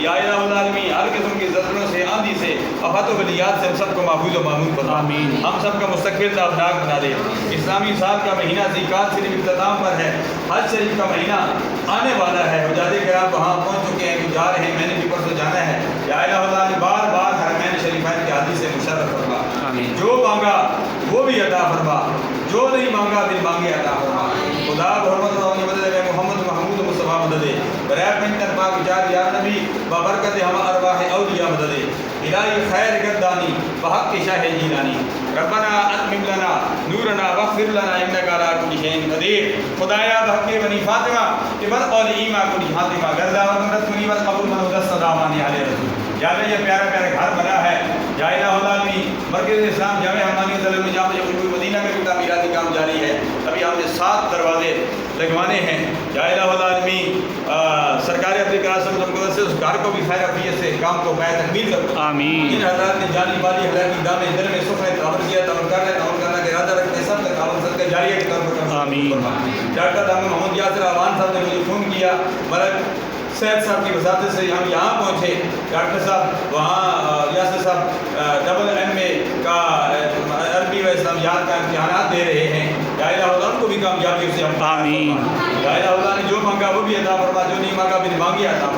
یا الہ العالمین ہر قسم کی زلزلوں سے آندھی سے آفات و بلیات سے ہم سب کو محفوظ و مامون فرما، ہم سب کا مستقبل تابناک بنا دے۔ اسلامی سال کا مہینہ ذیقعدہ شریف اختتام پر ہے، حج شریف کا مہینہ آنے والا ہے، حجاج کرام وہاں پہنچ چکے ہیں، جا رہے ہیں، میں نے بھی پرسوں جانا ہے۔ یا الہ العالمین بار بار حرمین شریفین کے حدیث سے مشرف فرما، جو مانگا وہ بھی عطا فرما، جو نہیں مانگا دل مانگے عطا فرما۔ خدا بحرمت و مدد محمد محمود مصطفیٰ مدد برائے پنجتن پاک جار یا نبی ببرکت ہم ارواح اولیاء مدد الہی خیر گردانی بحق شاہ جیلانی ربنا اتمم لنا نورنا واغفر لنا انک علی کل شیء قدیر۔ خدایا بحق بنی فاطمہ ابن اول ایما کل فاطمہ گردا و مدد منیبت قبول من صدامان علی رسول۔ یا اللہ یہ پیارا پیارا گھر بنا ہے، یا الہ العالمین مرکز اسلام جامع حمانیہ میں جامع مدینہ میں بھی تعمیراتی کام جاری ہے، ابھی ہم نے 7 دروازے لگوانے ہیں۔ یا الہ العالمین سرکار اپنے قاسم سے اس گھر کو بھی خیر عافیت سے کام کو پائے تکمیل کرو۔ آمین۔ جن حضرات نے جانی مالی ہلاکی دامے دل میں سکھ ہے تعاون کیا، تعاون کر رہے ہیں، تعاون کرنا کا ارادہ رکھتے ہیں، سب کا تعاون صدقہ جاریہ کے طور پر آمین۔ ڈاکٹر دامن محمد یاسر اعوان صاحب نے مجھے فون کیا، ملک سید صاحب کی وساطت سے ہم یہاں پہنچے، ڈاکٹر صاحب وہاں یاسر صاحب ڈبل ایم اے کا عربی و اسلامیات کا امتحانات دے رہے ہیں۔ یا الہ اللہ کو بھی کامیابی سے ہم آمین۔ یا الہ اللہ نے جو مانگا وہ بھی عطا فرما، جو نہیں مانگا بھی نہیں مانگی عطا فرما۔